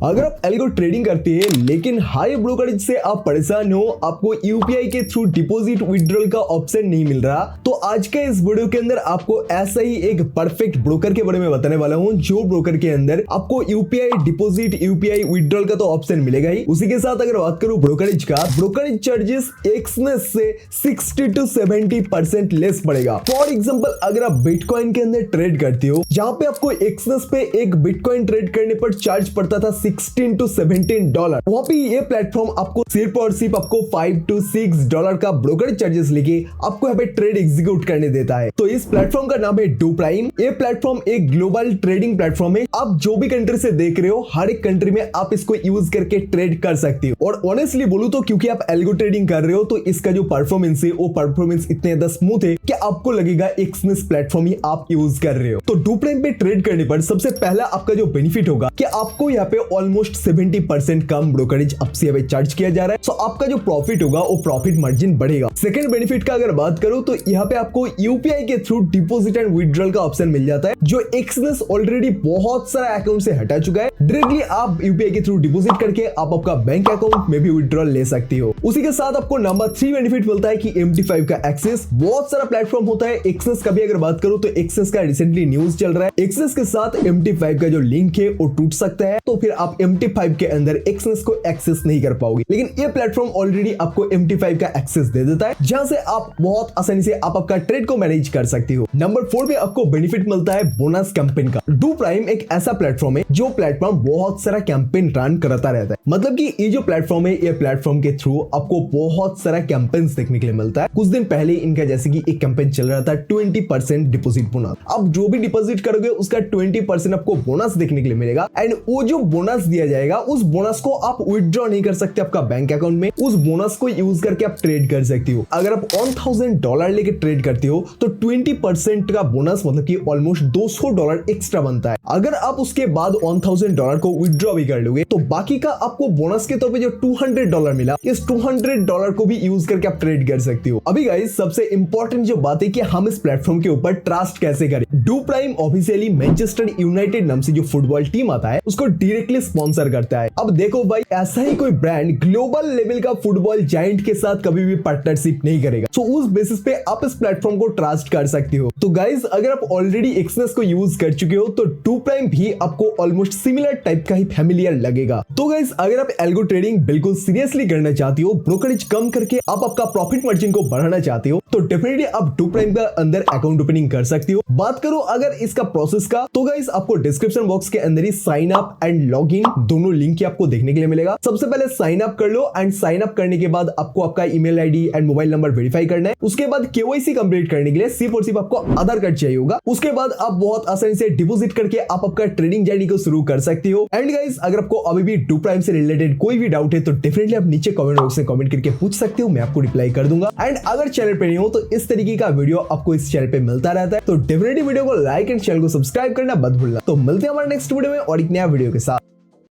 अगर आप algo trading करते हैं लेकिन हाई ब्रोकरेज से आप परेशान हो, आपको यूपीआई के थ्रू डिपॉजिट विड्रॉल का ऑप्शन नहीं मिल रहा, तो आज के इस वीडियो के अंदर आपको ऐसा ही एक परफेक्ट ब्रोकर के बारे में बताने वाला हूं, जो ब्रोकर के अंदर आपको यूपीआई डिपॉजिट यूपीआई विड्रॉल का तो ऑप्शन मिलेगा ही, उसी के साथ अगर बात करूं ब्रोकरेज का, ब्रोकरेज चार्जेस एक्सनेस से 60 to 70% लेस पड़ेगा। फॉर एग्जांपल अगर आप बिटकॉइन के अंदर ट्रेड करते हो, जहां पे आपको एक्सनेस पे एक बिटकॉइन ट्रेड करने पर चार्ज पड़ता था $16 to $17, वहां पे ये प्लेटफॉर्म आपको सिर्फ और सिर्फ आपको $5 to $6 का ब्रोकरेज चार्जेस लेके आपको यहाँ पे ट्रेड एग्जीक्यूट करने देता है। तो इस प्लेटफॉर्म का नाम है डू प्राइम। ये प्लेटफॉर्म एक ग्लोबल ट्रेडिंग प्लेटफॉर्म है। आप जो भी कंट्री से देख रहे हो, हर एक कंट्री में आप इसको यूज करके ट्रेड कर सकते हो। और ऑनेस्टली बोलूं तो क्योंकि आप एल्गो ट्रेडिंग कर रहे हो, तो इसका जो परफॉर्मेंस है वो परफॉर्मेंस इतने ज्यादा स्मूथ है कि आपको लगेगा एक्सनेस प्लेटफॉर्म ही आप यूज कर रहे हो। तो डू प्राइम पे ट्रेड करने पर सबसे पहला आपका जो बेनिफिट होगा कि आपको यहाँ पे ऑलमोस्ट 70% कम ब्रोकरेज आपसे यहाँ पे चार्ज किया जा रहा है। सो आपका जो प्रॉफिट होगा वो प्रॉफिट मार्जिन बढ़ेगा। सेकंड बेनिफिट का अगर बात करूं तो यहाँ पे आपको यूपीआई के थ्रू डिपॉजिट एंड विड्रॉल का ऑप्शन मिल जाता है, जो एक्सनेस ऑलरेडी बहुत सारा अकाउंट से हटा चुका है। डायरेक्टली आप यूपीआई के थ्रू डिपॉजिट करके आप आपका बैंक अकाउंट में भी विड्रॉल ले सकते हो। उसी के साथ आपको नंबर 3 बेनिफिट मिलता है कि MT5 का एक्सेस। बहुत सारा प्लेटफॉर्म होता है, एक्सेस का भी अगर बात करूं तो एक्सेस का रिसेंटली न्यूज चल रहा है, एक्सेस के साथ MT5 का जो लिंक है वो टूट सकता है, तो फिर आप MT5 के अंदर एक्सेस को एक्सेस नहीं कर पाओगे। लेकिन ये प्लेटफॉर्म ऑलरेडी आपको MT5 का एक्सेस दे देता है, जहां से आप बहुत आसानी से आप आपका ट्रेड को मैनेज कर सकते हो। नंबर 4 पे आपको बेनिफिट मिलता है बोनस कैंपेन का। डू प्राइम एक ऐसा प्लेटफॉर्म है जो प्लेटफॉर्म बहुत सारा कैंपेन रन करता रहता है। मतलब कि ये जो प्लेटफॉर्म है, ये प्लेटफॉर्म के थ्रू आपको बहुत सारा कैंपेन्स देखने के लिए मिलता है। कुछ दिन पहले इनका जैसे कि एक कैंपेन चल रहा था 20% डिपॉजिट बोनस। अब जो भी डिपॉजिट करोगे उसका 20% आपको बोनस देखने के लिए मिलेगा, एंड वो जो बोनस दिया जाएगा उस बोनस को आप विथड्रॉ नहीं कर सकते आपका बैंक अकाउंट में, उस बोनस को यूज करके आप ट्रेड कर सकते हो। अगर आप $1000 लेके ट्रेड करते हो तो 20% का बोनस मतलब कि ऑलमोस्ट $200 एक्स्ट्रा बनता है। अगर आप उसके बाद $1000 को विथड्रॉ भी कर लोगे तो बाकी का आपको बोनस के तौर पे जो $200 मिला, इस $200 को भी यूज करके आप ट्रेड कर सकते हो। अभी गाइस सबसे इंपॉर्टेंट जो बात है कि हम इस प्लेटफॉर्म के ऊपर ट्रस्ट कैसे करें। Do prime officially Manchester United नाम से जो फुटबॉल टीम आता है उसको डायरेक्टली स्पॉन्सर करता है। अब देखो भाई, ऐसा ही कोई ब्रांड ग्लोबल लेवल का फुटबॉल जायंट के साथ कभी भी पार्टनरशिप नहीं करेगा। सो उस बेसिस पे आप इस प्लेटफॉर्म को ट्रस्ट कर सकते हो। तो गाइस अगर आप ऑलरेडी एक्सनेस को यूज कर चुके हो तो डू प्राइम भी आपको ऑलमोस्ट सिमिलर टाइप का ही फैमिलियर लगेगा। तो गाइस अगर आप एल्गो ट्रेडिंग बिल्कुल सीरियसली करना चाहते हो, ब्रोकरेज कम करके आप आपका प्रॉफिट मार्जिन को बढ़ाना चाहते हो, तो डेफिनेटली आप डू प्राइम का अंदर अकाउंट ओपनिंग कर सकते हो। बात करो अगर इसका प्रोसेस का, तो गाइस आपको डिस्क्रिप्शन बॉक्स के अंदर ही sign up and log in दोनों लिंक आपको देखने के लिए मिलेगा। सबसे पहले साइन अप कर लो, एंड साइन अप करने के बाद आपको आपका email ID and mobile number verify करना है। उसके बाद केवाईसी कंप्लीट करने के लिए सिर्फ और सिर्फ आपको आधार कार्ड चाहिए होगा। उसके बाद आप बहुत आसानी से डिपॉजिट करके आप आपका ट्रेडिंग जर्नी को शुरू कर सकते हो। एंड गाइस अगर आपको अभी भी डू प्राइम से रिलेटेड कोई भी डाउट है तो डेफिनेटली आप नीचे कमेंट बॉक्स में कमेंट करके पूछ सकते हो, मैं आपको रिप्लाई कर दूंगा। एंड अगर चैनल पे नहीं हो तो इस तरीके का वीडियो आपको इस चैनल पे मिलता रहता है, तो डेफिनेटली वीडियो को लाइक एंड चैनल को सब्सक्राइब करना मत भूलना। तो मिलते हैं हमारे नेक्स्ट वीडियो में और एक नया वीडियो के साथ।